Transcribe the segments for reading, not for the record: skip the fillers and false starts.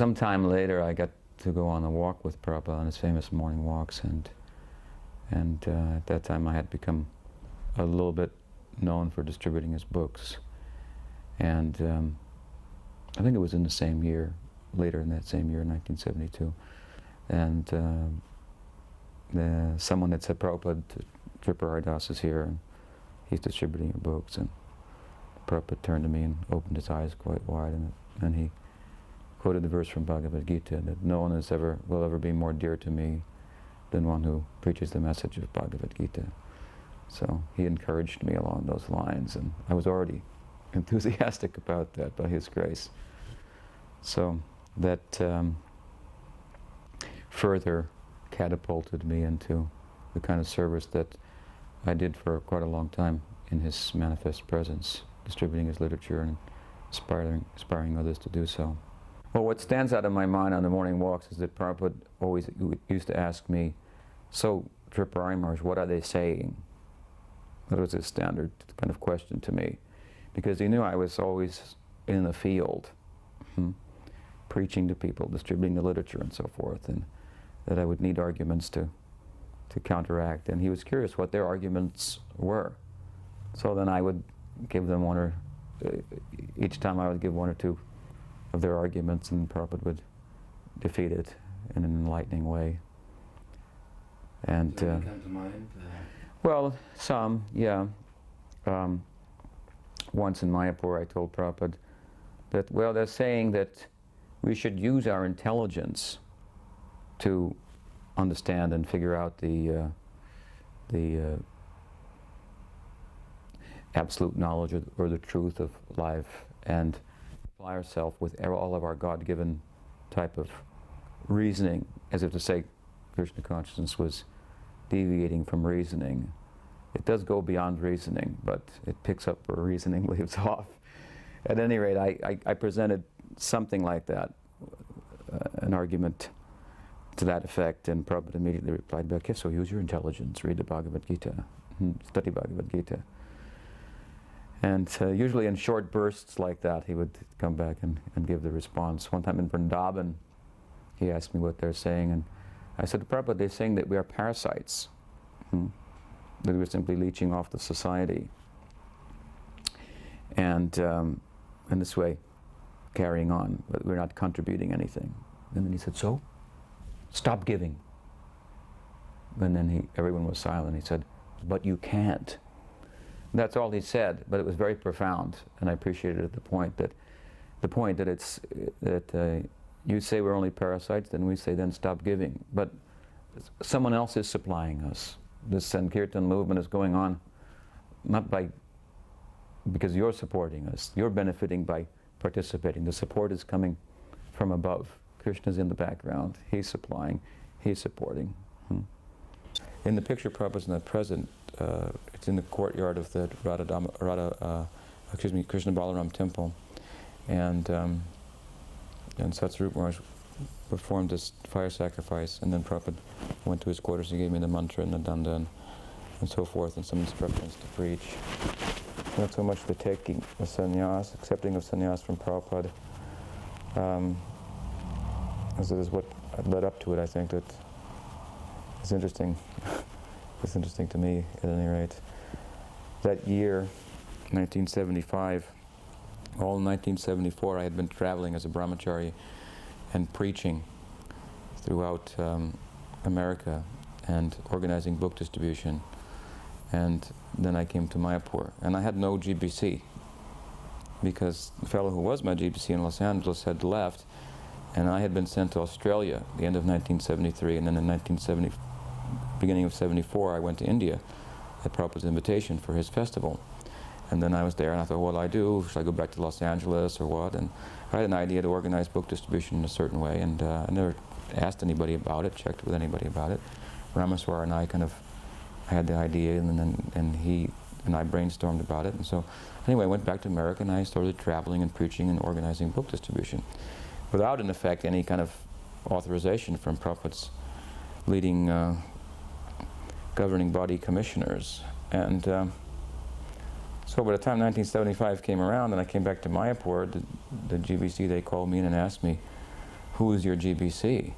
sometime later I got to go on a walk with Prabhupada on his famous morning walks, and at that time I had become a little bit known for distributing his books. And I think it was in the same year, later in that same year, 1972. And someone had said, Prabhupada, Tripurari Das is here, and he's distributing your books. And Prabhupada turned to me and opened his eyes quite wide, and he quoted the verse from Bhagavad-gita, that no one will ever be more dear to me than one who preaches the message of Bhagavad-gita. So he encouraged me along those lines, and I was already enthusiastic about that by his grace. So that further catapulted me into the kind of service that I did for quite a long time in his manifest presence, distributing his literature and inspiring others to do so. Well, what stands out in my mind on the morning walks is that Prabhupada always used to ask me, so Tripurari Maharaj, what are they saying? That was his standard kind of question to me, because he knew I was always in the field, preaching to people, distributing the literature and so forth, and that I would need arguments to counteract. And he was curious what their arguments were. So then I would give them each time I would give one or two of their arguments, and Prabhupada would defeat it in an enlightening way. And does anything come to mind? Well, some, yeah. Once in Mayapur I told Prabhupada that, well, they're saying that we should use our intelligence to understand and figure out the absolute knowledge or the truth of life, and apply ourselves with all of our God-given type of reasoning, as if to say Krishna consciousness was deviating from reasoning. It does go beyond reasoning, but it picks up where reasoning leaves off. At any rate, I presented something like that, an argument to that effect, and Prabhupada immediately replied back, yes, so use your intelligence, read the Bhagavad-gita, study Bhagavad-gita. And usually in short bursts like that, he would come back and give the response. One time in Vrindavan, he asked me what they're saying, and I said, Prabhupada, they're saying that we are parasites, that we're simply leeching off the society. And in this way, carrying on, but we're not contributing anything. And then he said, so, stop giving. And then everyone was silent. He said, but you can't. That's all he said, but it was very profound, and I appreciated it, the point that you say we're only parasites, then we say then stop giving. But someone else is supplying us. This Sankirtan movement is going on not because you're supporting us. You're benefiting by participating. The support is coming from above. Krishna's in the background. He's supplying. He's supporting. In the picture Prabhupada's not present, it's in the courtyard of the Krishna Balaram temple, and Satsarup Maharaj performed this fire sacrifice, and then Prabhupada went to his quarters. He gave me the mantra and the danda and so forth, and some instructions to preach. Not so much the taking of sannyas, accepting of sannyas from Prabhupada. This is what led up to it, I think, that is interesting. It's interesting to me, at any rate. That year, 1975, all in 1974, I had been traveling as a brahmachari and preaching throughout America and organizing book distribution. And then I came to Mayapur, and I had no GBC, because the fellow who was my GBC in Los Angeles had left, and I had been sent to Australia at the end of 1973, and then in beginning of 74, I went to India at Prabhupada's invitation for his festival. And then I was there, and I thought, what will I do? Should I go back to Los Angeles or what? And I had an idea to organize book distribution in a certain way, and I never asked anybody about it, checked with anybody about it. Ramaswar and I had the idea, and he and I brainstormed about it. And so anyway, I went back to America, and I started traveling and preaching and organizing book distribution without, in effect, any kind of authorization from Prabhupada's leading governing body commissioners. And so by the time 1975 came around and I came back to Mayapur, the GBC, they called me in and asked me, who is your GBC?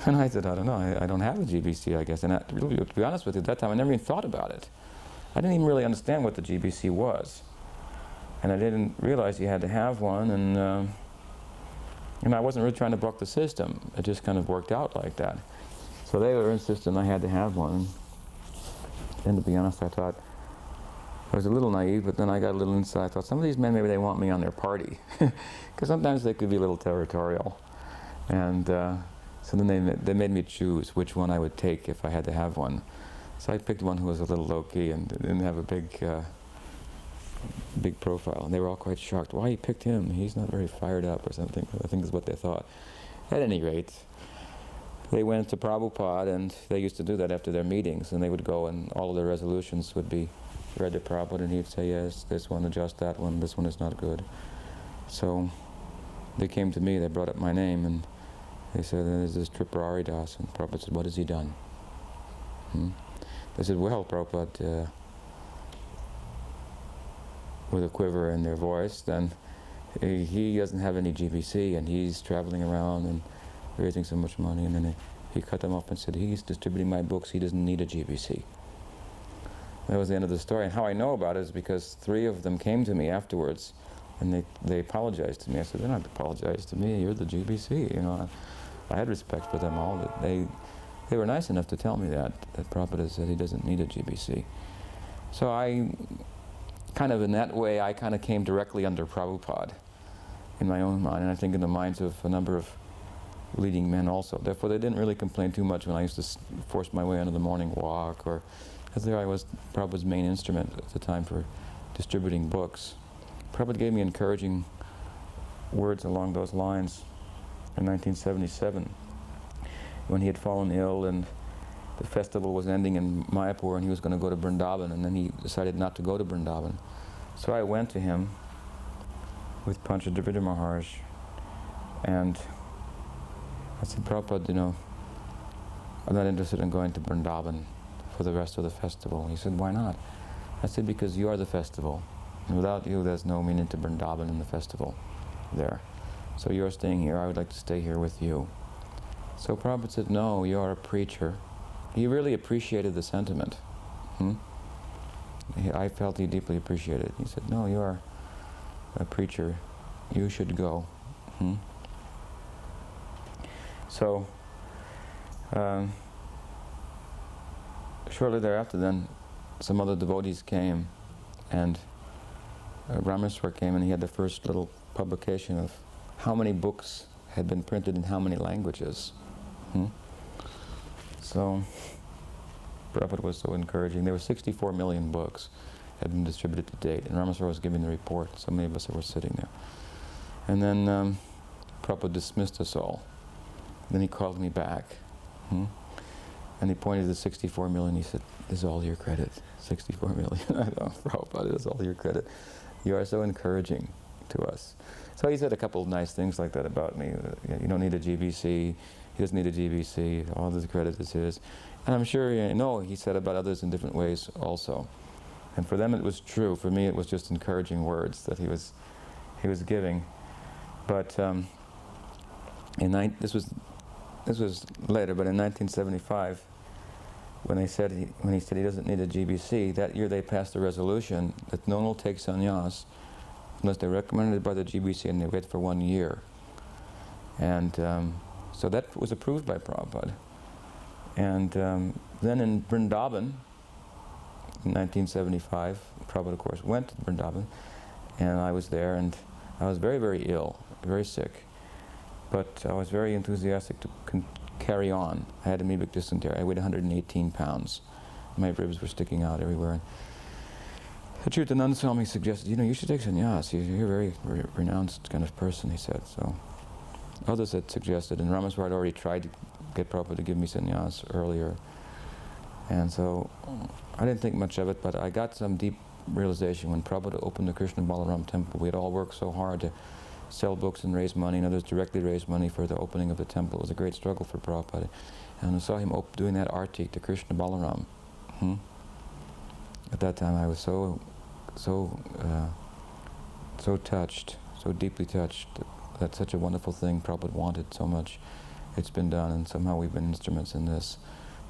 And I said, I don't know, I don't have a GBC, I guess. And really, to be honest with you, at that time, I never even thought about it. I didn't even really understand what the GBC was. And I didn't realize you had to have one, and I wasn't really trying to buck the system. It just kind of worked out like that. So they were insisting I had to have one. And to be honest, I thought, I was a little naive, but then I got a little insight. I thought, some of these men, maybe they want me on their party. Because sometimes they could be a little territorial. And so then they made me choose which one I would take if I had to have one. So I picked one who was a little low-key and didn't have a big profile. And they were all quite shocked. Why you picked him? He's not very fired up or something, I think is what they thought. At any rate, they went to Prabhupada, and they used to do that after their meetings, and they would go and all of their resolutions would be read to Prabhupada, and he'd say, yes, this one, adjust that one, this one is not good. So they came to me, they brought up my name, and they said, there's this Tripurari Das, and Prabhupada said, what has he done? They said, well, Prabhupada, with a quiver in their voice, then he doesn't have any GBC, and he's traveling around and raising so much money. And then he cut them off and said, he's distributing my books, he doesn't need a GBC. That was the end of the story. And how I know about it is because 3 of them came to me afterwards, and they apologized to me. I said, they're not apologized to me, you're the GBC. You know, I had respect for them all. That they were nice enough to tell me that Prabhupada said he doesn't need a GBC. So I kind of, in that way, I kind of came directly under Prabhupada in my own mind, and I think in the minds of a number of leading men also. Therefore, they didn't really complain too much when I used to force my way onto the morning walk, or because there I was, Prabhupada's main instrument at the time for distributing books. Prabhupada gave me encouraging words along those lines in 1977, when he had fallen ill and the festival was ending in Mayapur and he was going to go to Vrindavan, and then he decided not to go to Vrindavan. So I went to him with Panchadrivida Maharaj, and I said, Prabhupada, you know, I'm not interested in going to Vrindavan for the rest of the festival. He said, why not? I said, because you are the festival. And without you, there's no meaning to Vrindavan in the festival there. So you're staying here, I would like to stay here with you. So Prabhupada said, no, you are a preacher. He really appreciated the sentiment. I felt he deeply appreciated it. He said, no, you are a preacher. You should go. So, shortly thereafter then, some other devotees came, and Rameswar came, and he had the first little publication of how many books had been printed in how many languages. So, Prabhupada was so encouraging. There were 64 million books had been distributed to date, and Rameswar was giving the report. So many of us were sitting there. And then Prabhupada dismissed us all. Then he called me back, and he pointed to the 64 million. He said, "This is all your credit. 64 million." I thought, Prabhupada, it's all your credit. You are so encouraging to us. So he said a couple of nice things like that about me. You don't need a GBC. He doesn't need a GBC. All this credit is his. And I'm sure, he said about others in different ways also. And for them it was true. For me it was just encouraging words that he was giving. But this was later. But in 1975, when he said he doesn't need a GBC, that year they passed a resolution that no one will take sannyas unless they're recommended by the GBC, and they wait for 1 year. And so that was approved by Prabhupada. And then in Vrindavan, in 1975, Prabhupada, of course, went to Vrindavan, and I was there, and I was very, very ill, very sick. But I was very enthusiastic to carry on. I had amoebic dysentery. I weighed 118 pounds. My ribs were sticking out everywhere. And Achyutananda Swami suggested, you should take sannyas. You're a very renounced kind of person, he said. So others had suggested, and Rameswar had already tried to get Prabhupada to give me sannyas earlier. And so I didn't think much of it, but I got some deep realization when Prabhupada opened the Krishna Balaram temple. We had all worked so hard to sell books and raise money, and others directly raised money for the opening of the temple. It was a great struggle for Prabhupada. And I saw him doing that arti to Krishna Balaram. At that time I was so touched, so deeply touched, that's such a wonderful thing Prabhupada wanted so much. It's been done, and somehow we've been instruments in this.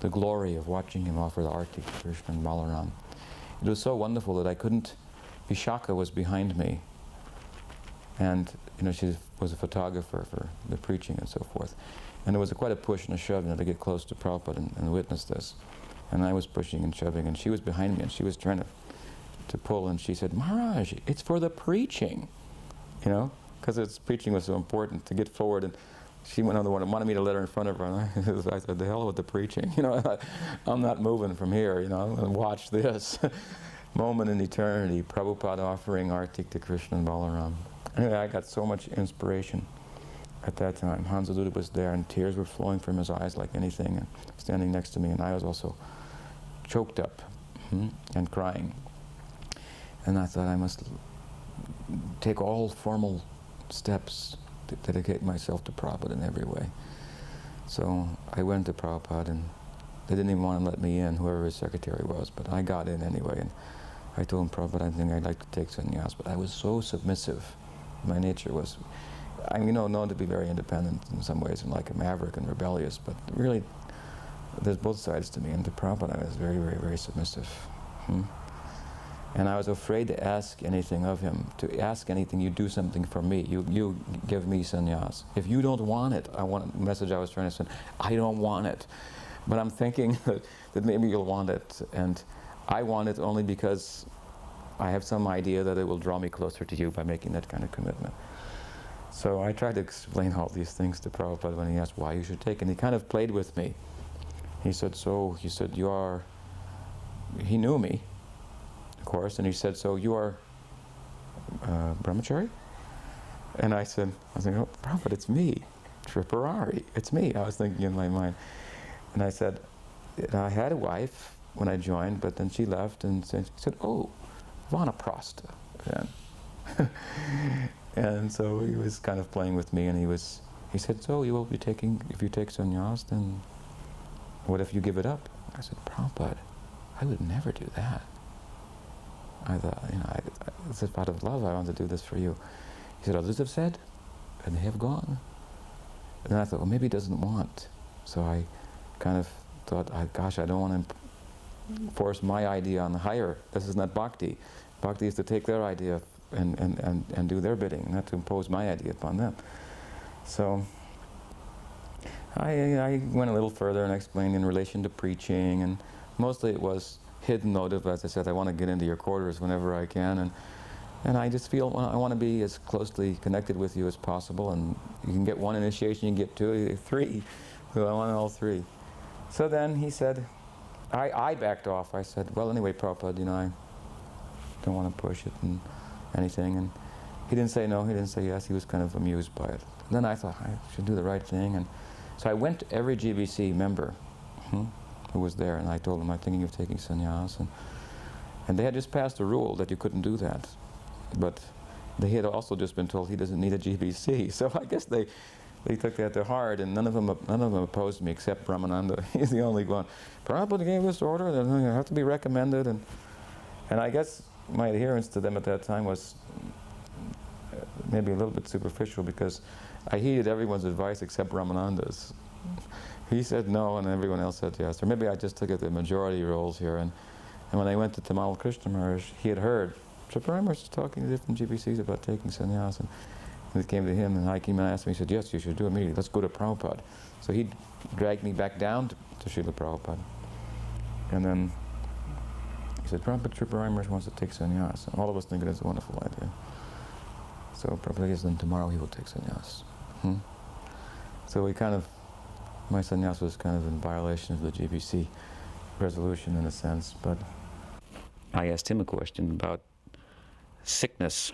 The glory of watching him offer the arti to Krishna and Balaram. It was so wonderful that I couldn't. Vishaka was behind me, and she was a photographer for the preaching and so forth. And there was quite a push and a shove to get close to Prabhupada and witness this. And I was pushing and shoving, and she was behind me, and she was trying to pull, and she said, "Maharaj, it's for the preaching," because its preaching was so important to get forward. And she went on the one and wanted me to let her in front of her, and I said, "The hell with the preaching, I'm not moving from here, I'm going to watch this." Moment in eternity, Prabhupada offering Artik to Krishna and Balaram. Anyway, I got so much inspiration at that time. Hansaluda was there, and tears were flowing from his eyes like anything, and standing next to me, and I was also choked up and crying. And I thought I must take all formal steps to dedicate myself to Prabhupada in every way. So I went to Prabhupada, and they didn't even want to let me in, whoever his secretary was, but I got in anyway. And I told him, "Prabhupada, I think I'd like to take sannyas," but I was so submissive. My nature was, I'm known to be very independent in some ways, and like a maverick and rebellious, but really, there's both sides to me. And to Prabhupada, I was very, very, very submissive. And I was afraid to ask anything of him. To ask anything, you do something for me. You give me sannyas. If you don't want it, the message I was trying to send, I don't want it. But I'm thinking that maybe you'll want it. And I want it only because I have some idea that it will draw me closer to you by making that kind of commitment. So I tried to explain all these things to Prabhupada when he asked why you should take, and he kind of played with me. He said, he knew me, of course, and he said, "So you are brahmachari?" And I said, "Oh, Prabhupada, it's me, Tripurari, it's me." I was thinking in my mind. And I said, "I had a wife when I joined, but then she left," and she said, "Oh, vanaprastha then." And so he was kind of playing with me, and he said, "So you will be taking, if you take sannyas, then what if you give it up?" I said, "Prabhupada, I would never do that. I thought, it's out of love I want to do this for you." He said, "Others have said, and they have gone." And then I thought, well, maybe he doesn't want. So I kind of thought, gosh, I don't want to force my idea on the higher. This is not bhakti. Bhakti is to take their idea and do their bidding, not to impose my idea upon them. So I went a little further and explained in relation to preaching, and mostly it was hidden motive. As I said, I want to get into your quarters whenever I can, and I just feel I want to be as closely connected with you as possible, and you can get one initiation, you can get two, you get three, so I want all three. So then he said, I backed off. I said, "Well, anyway, Prabhupada, I don't want to push it and anything." And he didn't say no, he didn't say yes, he was kind of amused by it. And then I thought, I should do the right thing. And so I went to every GBC member who was there, and I told them, "I'm thinking of taking sannyas." And they had just passed a rule that you couldn't do that. But they had also just been told he doesn't need a GBC. So I guess they took that to heart, and none of them opposed me except Brahmananda. He's the only one. "Prabhupada gave this order, that you have to be recommended." And I guess my adherence to them at that time was maybe a little bit superficial, because I heeded everyone's advice except Ramananda's. He said no, and everyone else said yes. Or maybe I just took it the majority roles here. And when I went to Tamal Krishna Maharaj, he had heard Tripurari was talking to different GBCs about taking sannyas, and it came to him, and I came and asked him. He said, "Yes, you should do it immediately. Let's go to Prabhupada." So he dragged me back down to Srila Prabhupada. And then he said, "Prabhupada, Tripurari wants to take sannyas." And all of us think it's a wonderful idea. So Prabhupada says, "Then tomorrow he will take sannyas." So my sannyas was kind of in violation of the GBC resolution in a sense. But I asked him a question about sickness,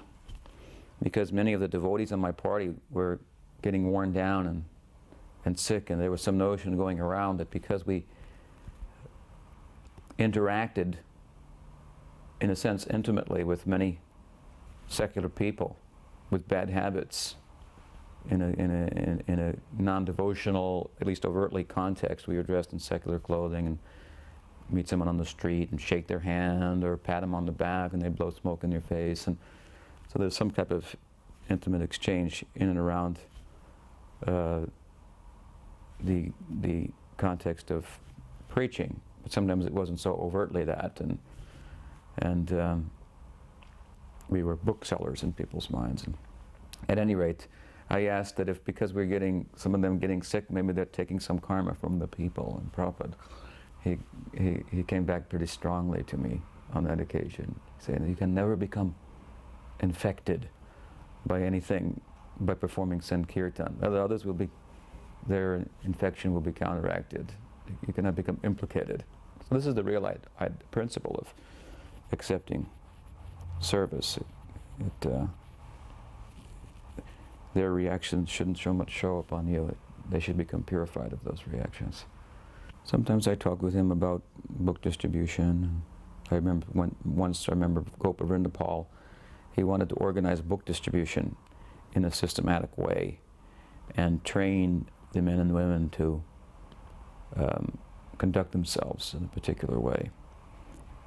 because many of the devotees on my party were getting worn down and sick, and there was some notion going around that because we interacted, in a sense, intimately with many secular people with bad habits in a non-devotional, at least overtly context. We were dressed in secular clothing and meet someone on the street and shake their hand or pat them on the back, and they blow smoke in their face. And so there's some type of intimate exchange in and around the context of preaching. But sometimes it wasn't so overtly that, and we were booksellers in people's minds. And at any rate, I asked that if, because we're getting, some of them getting sick, maybe they're taking some karma from the people. And Prabhupada, he came back pretty strongly to me on that occasion, saying that you can never become infected by anything by performing Sankirtan. Others will be, their infection will be counteracted. You cannot become implicated. So this is the real principle of accepting service. Their reactions shouldn't so much show up on you. They should become purified of those reactions. Sometimes I talk with him about book distribution. I remember once Gopa Vrindapal, he wanted to organize book distribution in a systematic way and train the men and women to conduct themselves in a particular way.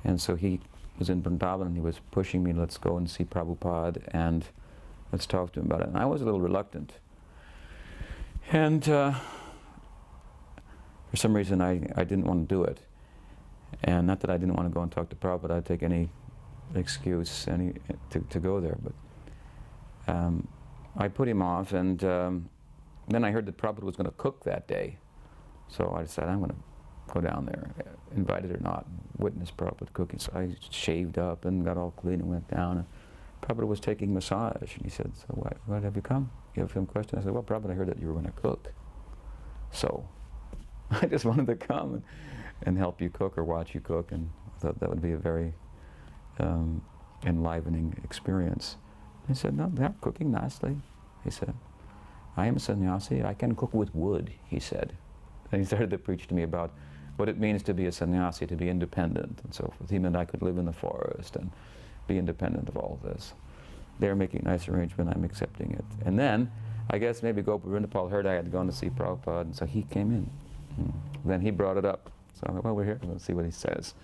And so he was in Vrindavan and he was pushing me, let's go and see Prabhupada and let's talk to him about it. And I was a little reluctant. And for some reason I didn't want to do it. And not that I didn't want to go and talk to Prabhupada, I'd take any excuse to go there. But I put him off, and then I heard that Prabhupada was going to cook that day. So I decided I'm going to go down there, invited or not, witness Prabhupada cooking. So I shaved up and got all clean and went down. And Prabhupada was taking massage, and he said, so why have you come? You have some question? I said, well, Prabhupada, I heard that you were going to cook. So I just wanted to come and help you cook or watch you cook, and I thought that would be a very enlivening experience. He said, no, they're cooking nicely. He said, I am a sannyasi, I can cook with wood, he said. And he started to preach to me about what it means to be a sannyasi, to be independent and so forth. He meant I could live in the forest and be independent of all this. They're making a nice arrangement, I'm accepting it. And then, I guess maybe Gopa Vrindapal heard I had gone to see Prabhupada, and so he came in. Then he brought it up. So I thought, well, we're here, let's see what he says.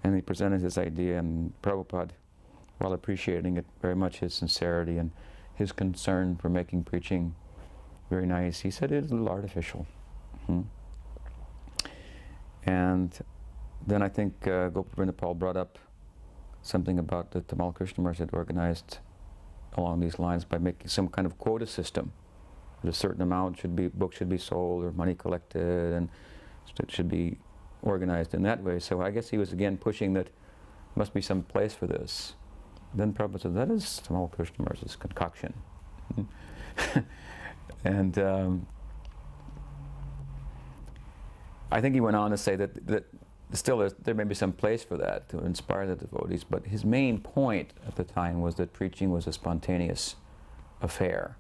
And he presented his idea, and Prabhupada, while appreciating it very much, his sincerity and his concern for making preaching very nice, he said it is a little artificial. And then I think Gopa Vrindapal brought up something about the Tamal Krishna Maharaj had organized along these lines by making some kind of quota system. That a certain amount should be, books should be sold or money collected, and it should be organized in that way. So I guess he was again pushing that must be some place for this. Then Prabhupada said, that is Tamal Krishna Maharaj's concoction. And I think he went on to say that still there may be some place for that to inspire the devotees, but his main point at the time was that preaching was a spontaneous affair.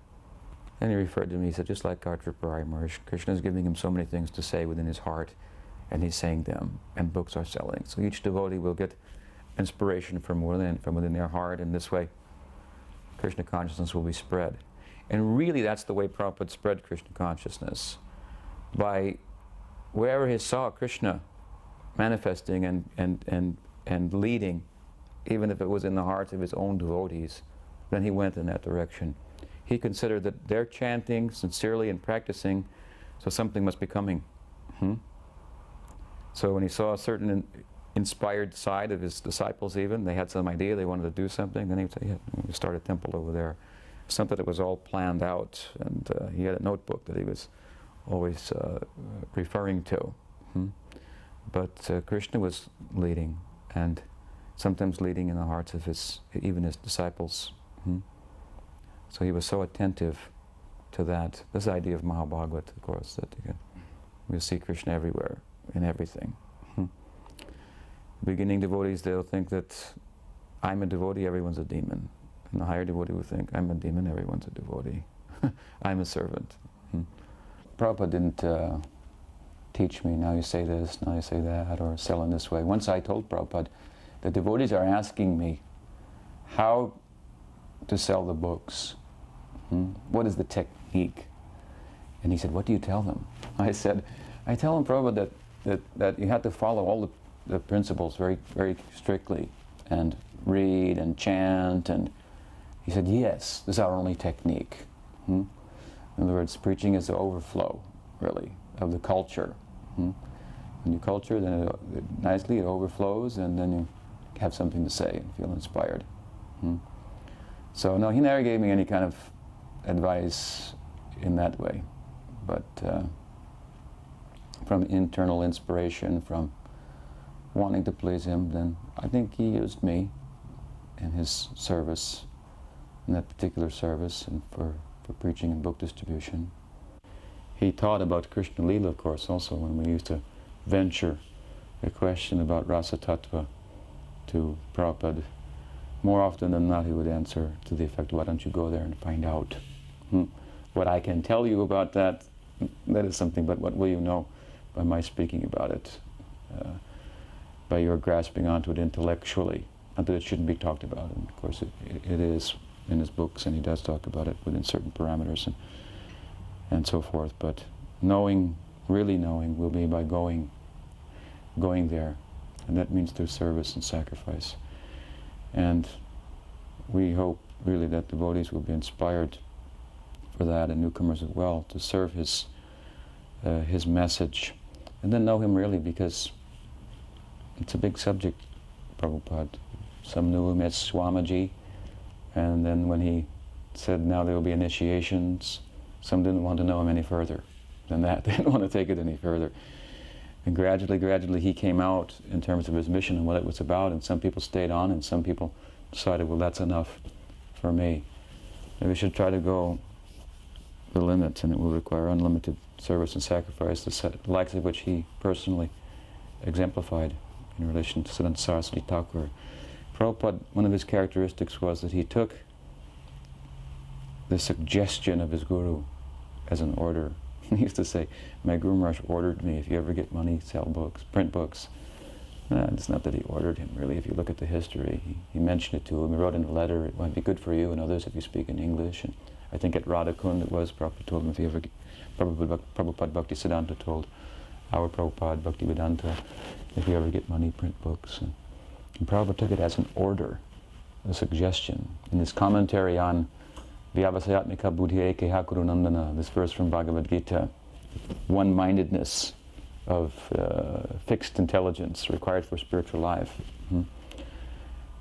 And he referred to me, he said, just like our Tripurari Maharaj, Krishna is giving him so many things to say within his heart, and he's saying them, and books are selling. So each devotee will get inspiration from within their heart, and this way Krishna consciousness will be spread. And really that's the way Prabhupada spread Krishna consciousness. By wherever he saw Krishna manifesting and leading, even if it was in the hearts of his own devotees, then he went in that direction. He considered that they're chanting sincerely and practicing, so something must be coming. So when he saw a certain inspired side of his disciples even, they had some idea, they wanted to do something, then he would say, yeah, we'll start a temple over there. Something that was all planned out, and he had a notebook that he was always referring to. But Krishna was leading, and sometimes leading in the hearts of even his disciples. So he was so attentive to that. This idea of Mahabhagavat, of course, that we'll see Krishna everywhere, in everything. Beginning devotees, they'll think that I'm a devotee, everyone's a demon. And the higher devotee will think, I'm a demon, everyone's a devotee. I'm a servant. Prabhupada didn't teach me, now you say this, now you say that, or sell in this way. Once I told Prabhupada, the devotees are asking me how to sell the books. What is the technique? And he said, what do you tell them? I said, I tell them, Prabhupada, that you have to follow all the principles very, very strictly, and read and chant and He said, yes, this is our only technique. In other words, preaching is the overflow, really, of the culture. When you culture, then nicely it overflows, and then you have something to say and feel inspired. So no, he never gave me any kind of advice in that way, but from internal inspiration, from wanting to please him, then I think he used me in his service, in that particular service, and for preaching and book distribution. He taught about Krishna Lila, of course, also, when we used to venture a question about Rasa Tattva to Prabhupada. More often than not, he would answer to the effect, why don't you go there and find out? What I can tell you about that, that is something, but what will you know by my speaking about it? By your grasping onto it intellectually, not that it shouldn't be talked about. And of course it is in his books, and he does talk about it within certain parameters and so forth. But knowing, really knowing, will be by going there. And that means through service and sacrifice. And we hope really that devotees will be inspired for that, and newcomers as well, to serve his message. And then know him really, because it's a big subject, Prabhupada. Some knew him as Swamiji, and then when he said now there will be initiations, some didn't want to know him any further than that. They didn't want to take it any further. And gradually he came out in terms of his mission and what it was about, and some people stayed on, and some people decided, well, that's enough for me. And we should try to go the limits, and it will require unlimited service and sacrifice, the likes of which he personally exemplified in relation to Siddhanta Saraswati Thakur. Prabhupada, one of his characteristics was that he took the suggestion of his guru as an order. He used to say, my Guru Maharaj ordered me, if you ever get money, sell books, print books. It's not that he ordered him, really. If you look at the history, he mentioned it to him. He wrote in a letter, it might be good for you and others if you speak in English. And I think at Radhakund it was, Prabhupada told him, if you ever get, Prabhupada Bhakti Siddhanta told our Prabhupada Bhakti Vedanta, if you ever get money, print books. And Prabhupada took it as an order, a suggestion. In his commentary on Vyavasayatmika Buddhi Ekeha Kuru Nandana, this verse from Bhagavad-gita, one-mindedness of fixed intelligence required for spiritual life.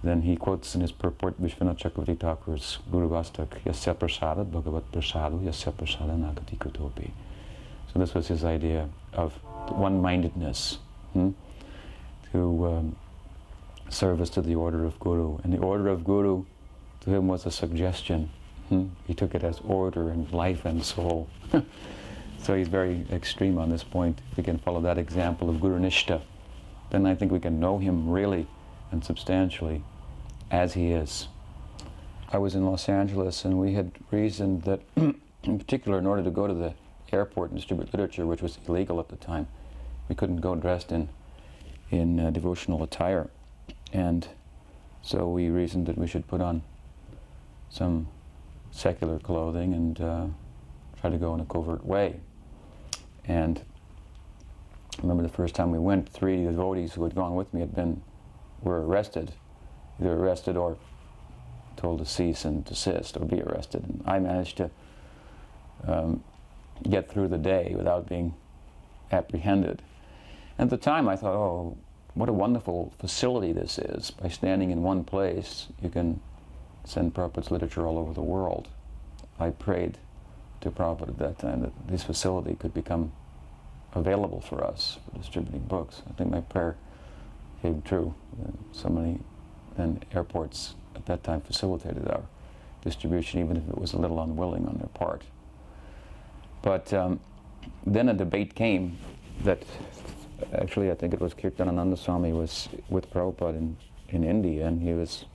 Then he quotes in his purport Vishwanath Chakravarti Thakur's Guru Vastak, Yasya Prasadat Bhagavat Prasadu Yasya Prasada Nagati Kutopi. So this was his idea of one-mindedness, to service to the order of Guru. And the order of Guru to him was a suggestion. He took it as order and life and soul. So he's very extreme on this point. If we can follow that example of Guru Nishta, then I think we can know him really and substantially as he is. I was in Los Angeles, and we had reasoned that, in particular, in order to go to the airport and distribute literature, which was illegal at the time, we couldn't go dressed in devotional attire. And so we reasoned that we should put on some secular clothing and try to go in a covert way. And I remember the first time we went, 3 devotees who had gone with me were arrested, either arrested or told to cease and desist or be arrested. And I managed to get through the day without being apprehended. And at the time I thought, oh, what a wonderful facility this is. By standing in one place, you can send Prabhupada's literature all over the world. I prayed to Prabhupada at that time that this facility could become available for us for distributing books. I think my prayer came true. So many then airports at that time facilitated our distribution, even if it was a little unwilling on their part. But then a debate came that actually I think it was Kirtanananda Swami was with Prabhupada in India, and he was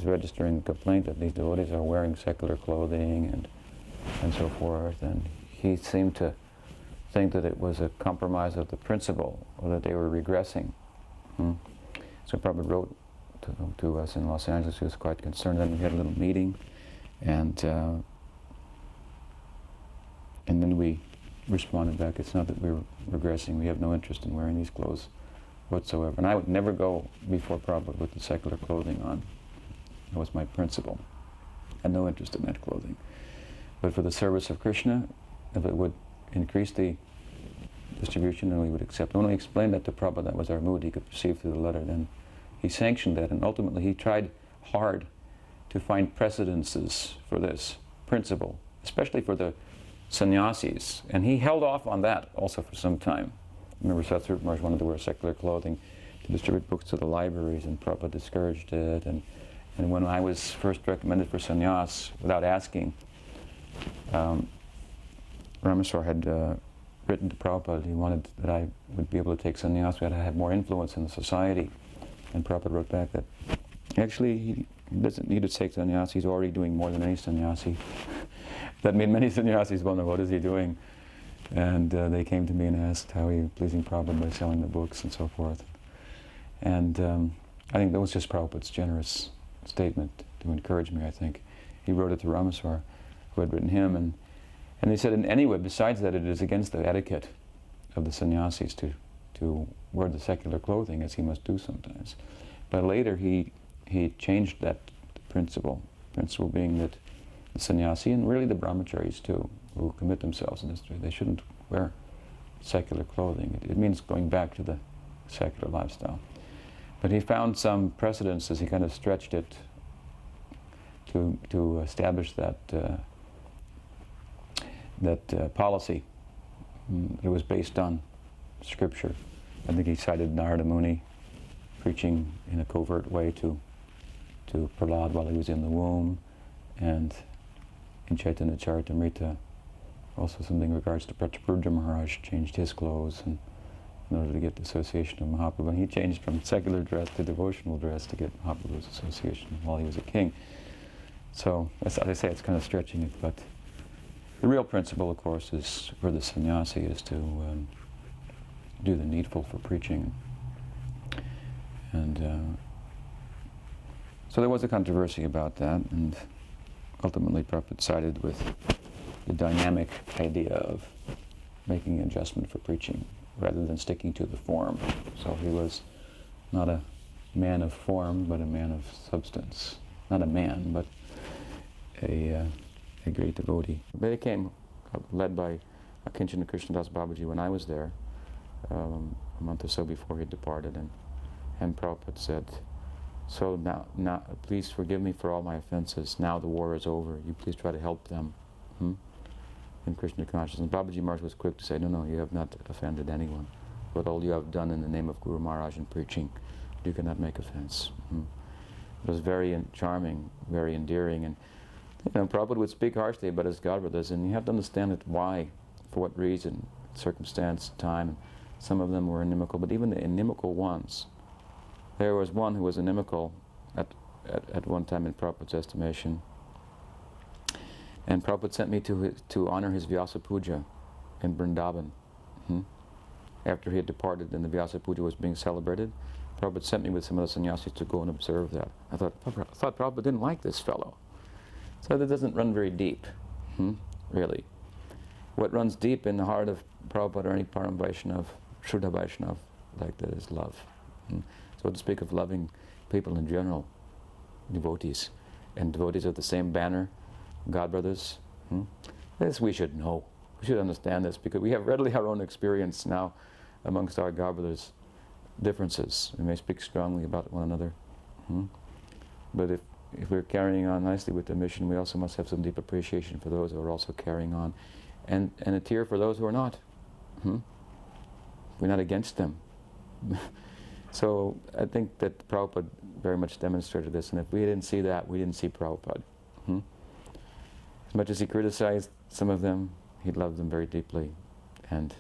registering a complaint that these devotees are wearing secular clothing and so forth, and he seemed to think that it was a compromise of the principle, or that they were regressing. So Prabhupada wrote to us in Los Angeles. He was quite concerned. Then we had a little meeting, and then we responded back, it's not that we're regressing, we have no interest in wearing these clothes whatsoever. And I would never go before Prabhupada with the secular clothing on. That was my principle. had no interest in that clothing. But for the service of Krishna, if it would increase the distribution, then we would accept. When we explained that to Prabhupada, that was our mood, he could perceive through the letter, then he sanctioned that, and ultimately he tried hard to find precedences for this principle, especially for the sannyasis, and he held off on that also for some time. Remember, Satsvarupa Maharaj wanted to wear secular clothing to distribute books to the libraries, and Prabhupada discouraged it, and when I was first recommended for sannyas, without asking, Rameswar had written to Prabhupada. He wanted that I would be able to take sannyas, we had to have more influence in the society. And Prabhupada wrote back that actually he doesn't need to take sannyas, he's already doing more than any sannyasi. That made many sannyasis wonder, what is he doing? And they came to me and asked how he pleasing Prabhupada by selling the books and so forth. And I think that was just Prabhupada's generous statement to encourage me, I think. He wrote it to Rameswar, who had written him, and he said, and anyway, besides that, it is against the etiquette of the sannyasis to wear the secular clothing, as he must do sometimes. But later he changed that principle being that the sannyasi, and really the brahmacharis too, who commit themselves in this, they shouldn't wear secular clothing. It means going back to the secular lifestyle. But he found some precedents as he kind of stretched it to establish that policy. It was based on scripture. I think he cited Narada Muni preaching in a covert way to Prahlad while he was in the womb, and in Chaitanya Charitamrita also something in regards to Tripurari Maharaj changed his clothes in order to get the association of Mahaprabhu. And he changed from secular dress to devotional dress to get Mahaprabhu's association while he was a king. So, as I say, it's kind of stretching it, but the real principle, of course, is for the sannyasi is to do the needful for preaching. And so there was a controversy about that, and ultimately Prabhupada sided with the dynamic idea of making an adjustment for preaching rather than sticking to the form. So he was not a man of form, but a man of substance. Not a man, but a great devotee. But it came led by Kinchana Krishnadas Babaji when I was there, a month or so before he departed, and Prabhupada said, so now, please forgive me for all my offenses. Now the war is over. You please try to help them in Krishna consciousness. Babaji Maharaj was quick to say, no, you have not offended anyone. But all you have done in the name of Guru Maharaj in preaching, you cannot make offense. It was very charming, very endearing, and Prabhupada would speak harshly about his godbrothers, and you have to understand it why, for what reason, circumstance, time. Some of them were inimical, but even the inimical ones. There was one who was inimical at one time in Prabhupada's estimation, and Prabhupada sent me to honor his Vyasa Puja in Vrindavan. After he had departed and the Vyasa Puja was being celebrated, Prabhupada sent me with some of the sannyasis to go and observe that. I thought Prabhupada didn't like this fellow. So that doesn't run very deep, really. What runs deep in the heart of Prabhupada or any Param Vaishnav, Shuddha Vaishnav, like that, is love. So to speak of loving people in general, devotees, and devotees of the same banner, godbrothers, this we should know. We should understand this, because we have readily our own experience now amongst our godbrothers, differences. We may speak strongly about one another, but if we're carrying on nicely with the mission, we also must have some deep appreciation for those who are also carrying on, and a tear for those who are not. We're not against them. So I think that Prabhupada very much demonstrated this, and if we didn't see that, we didn't see Prabhupada. As much as he criticized some of them, he loved them very deeply, and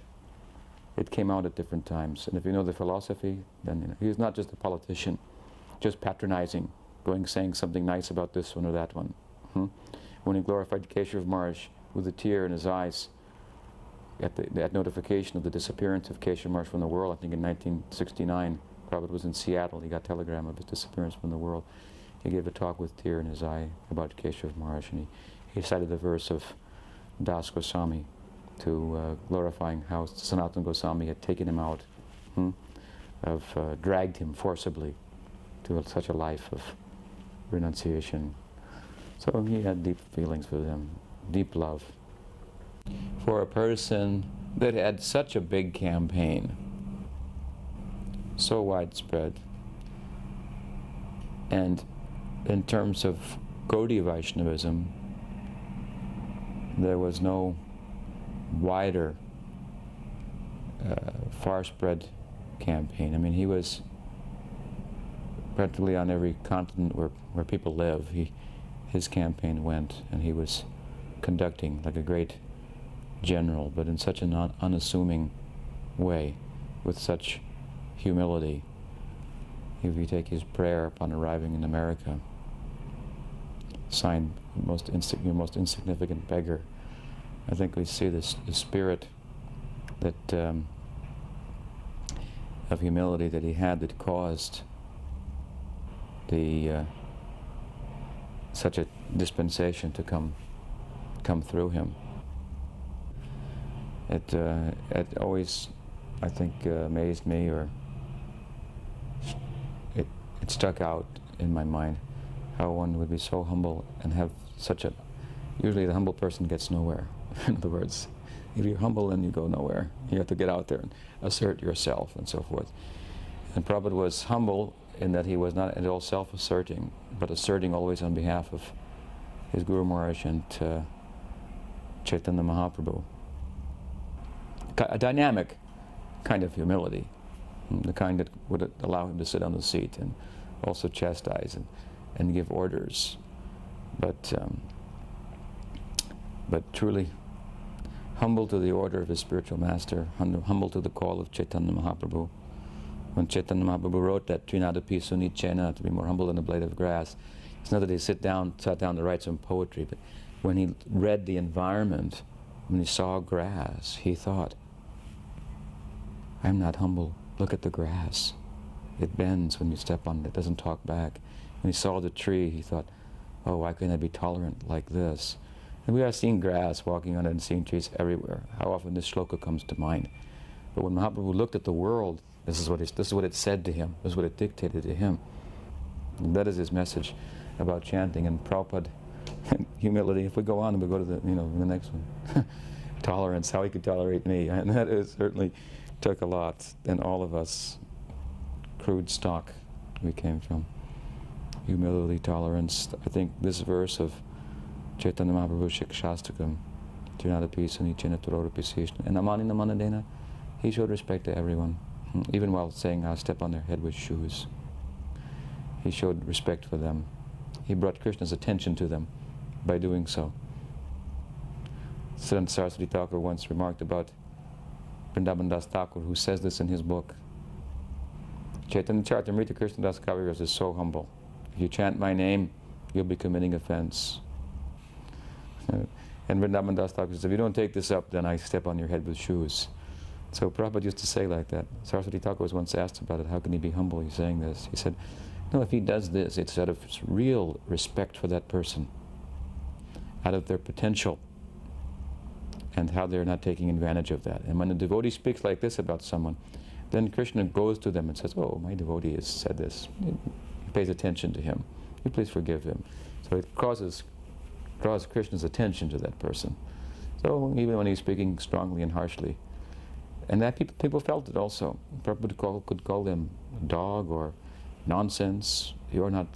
it came out at different times. And if you know the philosophy, then he was not just a politician, just patronizing, saying something nice about this one or that one. When he glorified Keshav Maharaj with a tear in his eyes at that notification of the disappearance of Keshav Maharaj from the world, I think in 1969, Prabhupada was in Seattle, he got a telegram of his disappearance from the world. He gave a talk with tear in his eye about Keshav Maharaj, and he cited the verse of Das Goswami to glorifying how Sanatana Goswami had taken him out, dragged him forcibly to such a life of renunciation. So he had deep feelings for them, deep love. For a person that had such a big campaign, so widespread, and in terms of Gaudiya Vaishnavism, there was no wider, far-spread campaign. I mean, he was practically on every continent where people live. His campaign went, and he was conducting like a great general, but in such an unassuming way, with such humility. If you take his prayer upon arriving in America, signed your most insignificant beggar, I think we see this the spirit that of humility that he had that caused the such a dispensation to come through him. It always, I think, amazed me, or it stuck out in my mind, how one would be so humble and have such a... Usually the humble person gets nowhere. In other words, if you're humble, then you go nowhere. You have to get out there and assert yourself and so forth. And Prabhupada was humble in that he was not at all self-asserting, but asserting always on behalf of his Guru Maharaj and Chaitanya Mahaprabhu. A dynamic kind of humility, the kind that would allow him to sit on the seat and also chastise and give orders, but truly humble to the order of his spiritual master, humble to the call of Chaitanya Mahaprabhu. When Chaitanya Mahaprabhu wrote that Trinadapi Sunichena, to be more humble than a blade of grass, it's not that he sat down to write some poetry, but when he read the environment, when he saw grass, he thought, I'm not humble. Look at the grass. It bends when you step on it. It doesn't talk back. When he saw the tree, he thought, oh, why couldn't I be tolerant like this? And we are seeing grass, walking on it, and seeing trees everywhere. How often this shloka comes to mind. But when Mahaprabhu looked at the world, this is what it said to him. This is what it dictated to him. And that is his message about chanting. And Prabhupada, humility. If we go on, and we go to the the next one, tolerance. How he could tolerate me, and that is certainly took a lot. And all of us, crude stock we came from. Humility, tolerance. I think this verse of Chaitanya Mahaprabhu Shikshastakam, Trinadapi Sunichena Turodapi Sishna, and Amani Namanadena, he showed respect to everyone, even while saying, I'll step on their head with shoes. He showed respect for them. He brought Krishna's attention to them by doing so. Sant Saraswati Thakur once remarked about Vrindavan Das Thakur, who says this in his book. Chaitanya Charitamrita Krishna Das Kaviraj is so humble. If you chant my name, you'll be committing offense. And Vrindavan Das Thakur says, if you don't take this up, then I step on your head with shoes. So Prabhupada used to say like that. Saraswati Thakur was once asked about it, how can he be humble? He's saying this. He said, no, if he does this, it's out of real respect for that person, out of their potential, and how they're not taking advantage of that. And when a devotee speaks like this about someone, then Krishna goes to them and says, oh, my devotee has said this. He pays attention to him. You please forgive him. So it draws Krishna's attention to that person. So even when he's speaking strongly and harshly, and that people felt it also. Prabhupada could call them dog or nonsense. You're not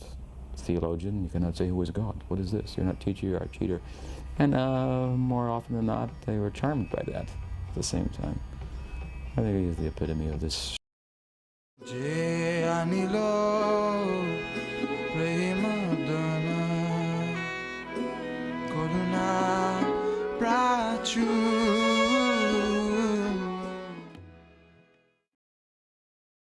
a theologian. You cannot say who is God. What is this? You're not a teacher. You're a cheater. And more often than not, they were charmed by that at the same time. I think he is the epitome of this. Jai Anilo Premadana Karuna Prachu